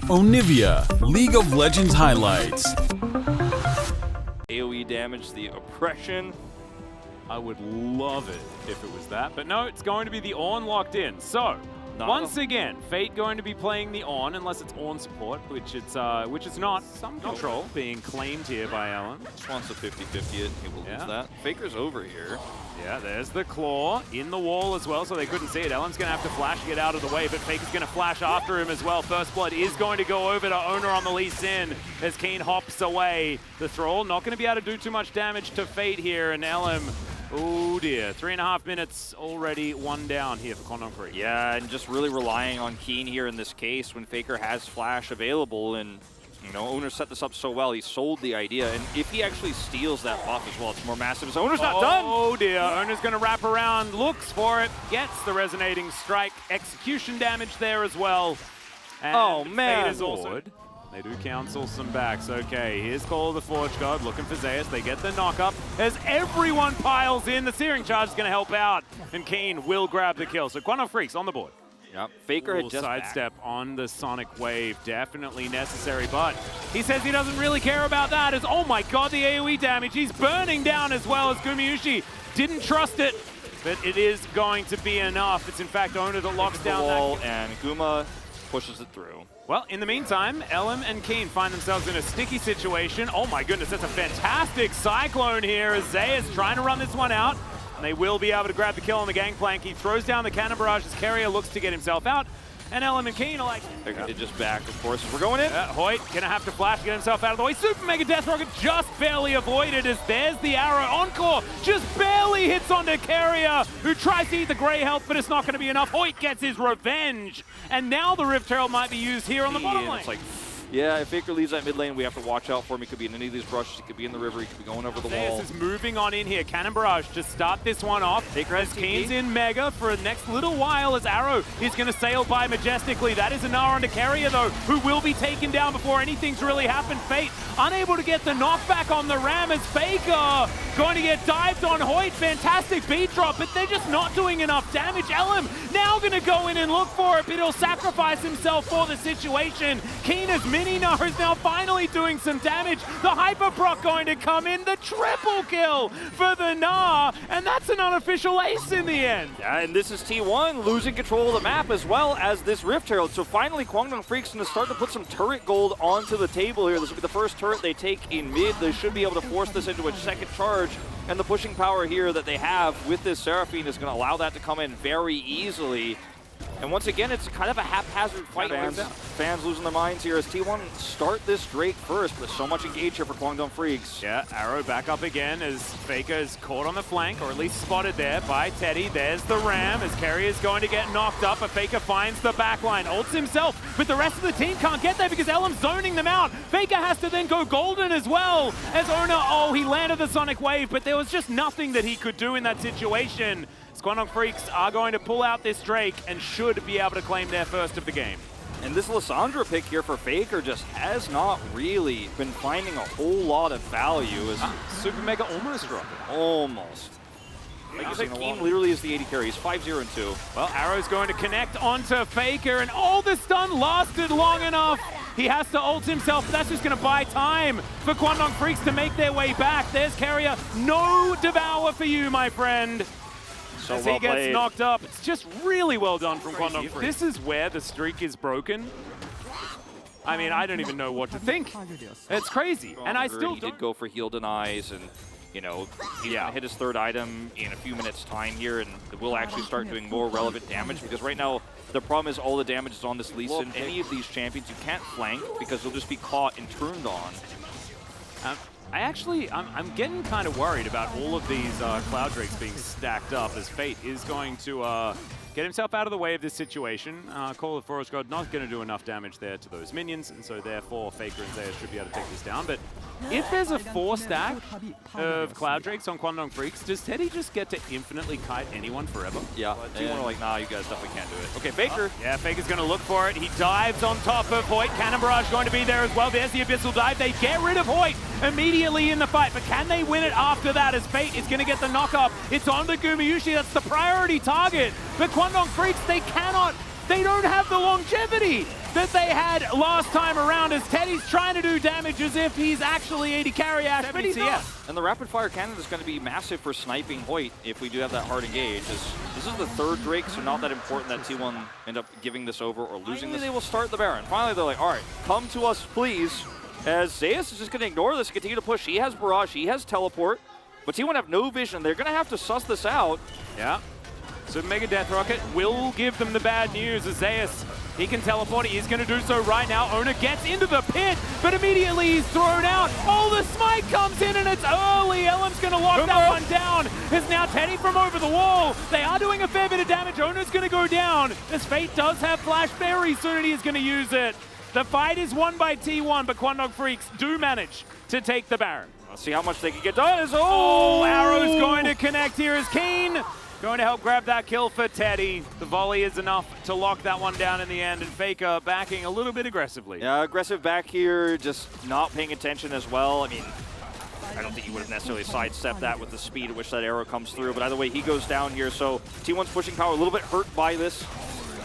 Onivia, League of Legends highlights. AoE damage, the oppression. I would love it if it was that, but no, it's going to be the Ornn locked in. So, once again, Fate going to be playing the Ornn, unless it's Ornn support, which it's not. Some control being claimed here by Ellen. Just wants to 50-50 it, he will lose that. Faker's over here. Yeah, there's the claw in the wall as well, so they couldn't see it. Ellen's going to have to flash to get out of the way, but Faker's going to flash after him as well. First blood is going to go over to Owner on the Lee Sin as Keen hops away. The Thrall not going to be able to do too much damage to Fate here, and Ellen, oh dear, 3.5 minutes already, one down here for Kwangdong Freecs. Yeah, and just really relying on Keen here in this case when Faker has flash available, and you know, Owner set this up so well, he sold the idea, and if he actually steals that buff as well, it's more massive. So Owner's not done! Oh dear, Owner's gonna wrap around, looks for it, gets the resonating strike, execution damage there as well. And oh man! Fate is also they do counsel some backs. Okay, here's Call of the Forge God looking for Zeus. They get the knock-up as everyone piles in. The Searing Charge is going to help out, and Keen will grab the kill. So Kwangdong Freecs on the board. Yep, Faker had just sidestep on the Sonic Wave, definitely necessary, but he says he doesn't really care about that as, oh my god, the AoE damage. He's burning down as well as Gumayusi. Didn't trust it, but it is going to be enough. It's in fact Owner that locks down the wall, that. And Guma pushes it through. Well, in the meantime, Ellum and Keen find themselves in a sticky situation. Oh my goodness, that's a fantastic Cyclone here as Zay is trying to run this one out. And they will be able to grab the kill on the gangplank. He throws down the cannon barrage as Carrier looks to get himself out. And Ellum and Keen are like... It just back, of course. We're going in. Hoyt gonna have to flash to get himself out of the way. Super Mega Death Rocket just barely avoided as there's the arrow. Encore just barely hits onto Carrier, who tries to eat the Grey Health, but it's not gonna be enough. Hoyt gets his revenge. And now the Rift Herald might be used here on the bottom lane. It's like, yeah, if Faker leaves that mid lane, we have to watch out for him. He could be in any of these brushes. He could be in the river. He could be going over the wall. Zeus is moving on in here. Cannon Barrage to start this one off. Faker has Keen's in Mega for the next little while as Arrow is going to sail by majestically. That is a Nara onto Carrier, though, who will be taken down before anything's really happened. Fate unable to get the knockback on the Ram as Faker going to get dived on Hoyt. Fantastic beat drop, but they're just not doing enough damage. Ellum now going to go in and look for it, but he'll sacrifice himself for the situation. Keen as Mini Nara is now finally doing some damage. The Hyper Proc going to come in. The triple kill for the Gnar, and that's an unofficial ace in the end. Yeah, and this is T1 losing control of the map as well as this Rift Herald. So finally, Kwangdong Freecs going to start to put some turret gold onto the table here. This will be the first turret they take in mid. They should be able to force this into a second charge, and the pushing power here that they have with this Seraphine is going to allow that to come in very easily. And once again, it's kind of a haphazard fight. Fans losing their minds here as T1 start this Drake first, but so much engage here for Kwangdong Freecs. Yeah, Arrow back up again as Faker is caught on the flank, or at least spotted there by Teddy. There's the Ram as Carrier is going to get knocked up, but Faker finds the backline, ults himself, but the rest of the team can't get there because Ellum's zoning them out. Faker has to then go golden as well as Owner, he landed the Sonic Wave, but there was just nothing that he could do in that situation. Kwangdong Freecs are going to pull out this Drake and should be able to claim their first of the game. And this Lissandra pick here for Faker just has not really been finding a whole lot of value. As Super Mega almost dropped it. Almost. Like you said, Keen literally is the AD carry. He's 5-0 and 2. Well, Arrow's going to connect onto Faker, and all the stun lasted long enough. He has to ult himself, but that's just going to buy time for Kwangdong Freecs to make their way back. There's Carrier. No Devour for you, my friend. So as well he gets played. knocked up. It's just really well done from Kwangdong Freecs. This is where the streak is broken. I mean, I don't even know what to think. It's crazy. And I still He did go for heal denies, and you know, he's gonna hit his third item in a few minutes time here, and will actually start doing more relevant damage, because right now the problem is all the damage is on this Lee Sin. Any of these champions you can't flank because they'll just be caught and turned on. I'm getting kind of worried about all of these Cloud Drakes being stacked up, as Fate is going to get himself out of the way of this situation. Call of Forest God not going to do enough damage there to those minions, and so therefore Faker and Zeus should be able to take this down. But if there's a 4-stack of Cloud Drakes on Kwangdong Freecs, does Teddy just get to infinitely kite anyone forever? Yeah, T1 are like, nah, you guys definitely can't do it. Okay, Faker. Yeah, Faker's going to look for it. He dives on top of Hoyt. Cannon Barrage going to be there as well. There's the Abyssal Dive. They get rid of Hoyt immediately in the fight, but can they win it after that as Fate is going to get the knock-up? It's on to Gumayusi. That's the priority target. But Kwangdong Freecs, they don't have the longevity. that they had last time around as Teddy's trying to do damage as if he's actually AD carry Ash, but he's not. And the rapid fire cannon is going to be massive for sniping Hoyt if we do have that hard engage. This is the third Drake, so not that important that T1 end up giving this over or losing this. They will start the Baron. Finally, they're like, all right, come to us, please. As Zeus is just going to ignore this and continue to push. He has Barrage, he has Teleport, but T1 have no vision. They're going to have to suss this out. Yeah. So Mega Death Rocket will give them the bad news as Zeus, he can teleport. He's going to do so right now. Ona gets into the pit, but immediately he's thrown out. Oh, the smite comes in and it's early. Elam's going to lock that one down. It's now Teddy from over the wall. They are doing a fair bit of damage. Ona's going to go down. As Fate does have Flash very soon, he is going to use it. The fight is won by T1, but Kwangdong Freecs do manage to take the Baron. Let's see how much they can get done. Oh, Arrow's going to connect here as Keen going to help grab that kill for Teddy. The volley is enough to lock that one down in the end, and Faker backing a little bit aggressively. Yeah, aggressive back here, just not paying attention as well. I mean, I don't think he would have necessarily sidestepped that with the speed at which that arrow comes through, but either way, he goes down here. So T1's pushing power a little bit hurt by this,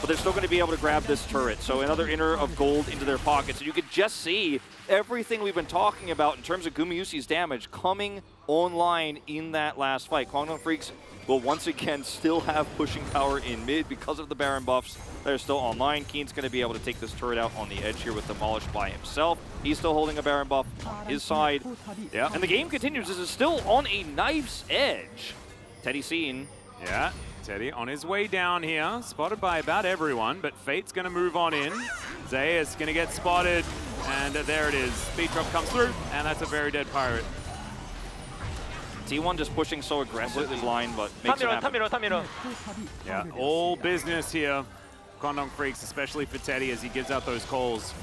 but they're still going to be able to grab this turret. So another inner of gold into their pockets. And you could just see everything we've been talking about in terms of Gumayusi's damage coming online in that last fight. Kwangdong Freecs will once again still have pushing power in mid because of the Baron buffs that are still online. Keen's going to be able to take this turret out on the edge here with Demolished by himself. He's still holding a Baron buff on his side. Yeah, and the game continues. This is still on a knife's edge. Teddy seen. Yeah, Teddy on his way down here, spotted by about everyone, but Fate's going to move on in. Zeus going to get spotted, and there it is. Speed drop comes through, and that's a very dead pirate. T1 just pushing so aggressively blind, but makes it happen. Yeah, all business here. Kwangdong Freecs, especially for Teddy as he gives out those calls.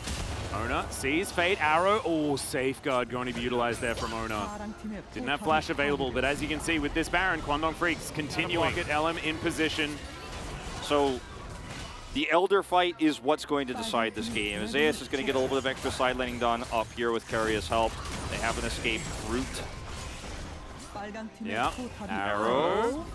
Ona sees Fate, arrow. Oh, safeguard going to be utilized there from Ona. Didn't have flash available, but as you can see with this Baron, Kwangdong Freecs continuing to get LM in position. So the Elder fight is what's going to decide this game. Zeus is going to get a little bit of extra side laning done up here with Carrier's help. They have an escape route. Yeah, arrow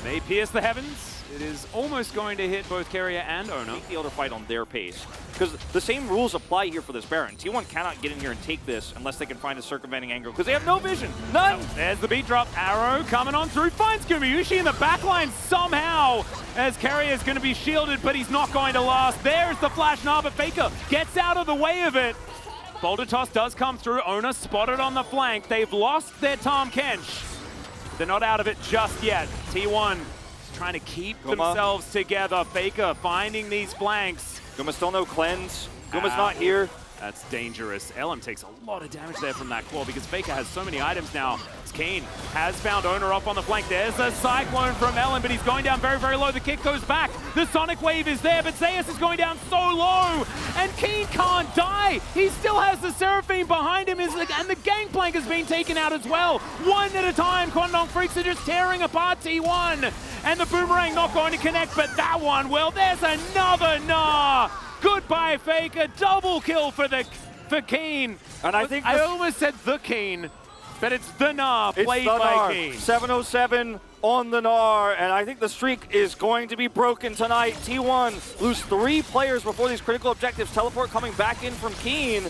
may pierce the heavens. It is almost going to hit both Carrier and Ona. Take the Elder fight on their pace. Because the same rules apply here for this Baron. T1 cannot get in here and take this unless they can find a circumventing angle, because they have no vision. None! There's the beat drop. Arrow coming on through. Finds Gumayusi in the backline somehow, as Carrier's going to be shielded, but he's not going to last. There's the flash now, but Faker gets out of the way of it. Boulder toss does come through. Ona spotted on the flank. They've lost their Tahm Kench. They're not out of it just yet. T1 trying to keep themselves together. Faker finding these flanks. Guma still no cleanse. Guma's not here. That's dangerous. LM takes a lot of damage there from that claw because Faker has so many items now. Keen has found Ona up on the flank. There's a Cyclone from LM, but he's going down very, very low. The kick goes back. The Sonic Wave is there, but Zeus is going down so low, and Keen can't die. He still has the Seraphine behind him, and the Gangplank has been taken out as well. One at a time, Kwangdong Freecs are just tearing apart T1, and the Boomerang not going to connect, but that one, well, there's another Nah. Goodbye, Faker. Double kill for Keen. And I think I almost said the Keen. But it's the Nah, played by Keen. 707 on the Gnar, and I think the streak is going to be broken tonight. T1 lose 3 players before these critical objectives. Teleport coming back in from Keen.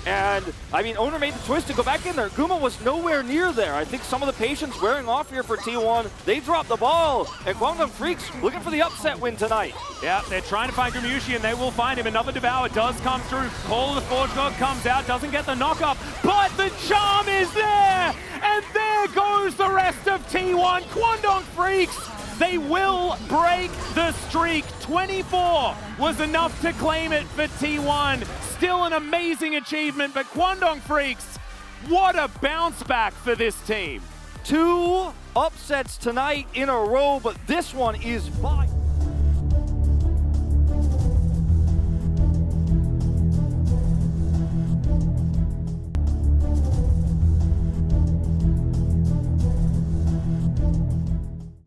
And, I mean, Owner made the choice to go back in there. Guma was nowhere near there. I think some of the patience wearing off here for T1. They dropped the ball, and Kwangdong Freecs looking for the upset win tonight. Yeah, they're trying to find Gumayusi, and they will find him. Another Devour does come through. Call of the Forge God comes out, doesn't get the knock-up, but the charm is there! And there goes the rest of T1. Kwangdong Freecs, they will break the streak. 24 was enough to claim it for T1. Still an amazing achievement, but Kwangdong Freecs, what a bounce back for this team. 2 upsets tonight in a row, but this one is by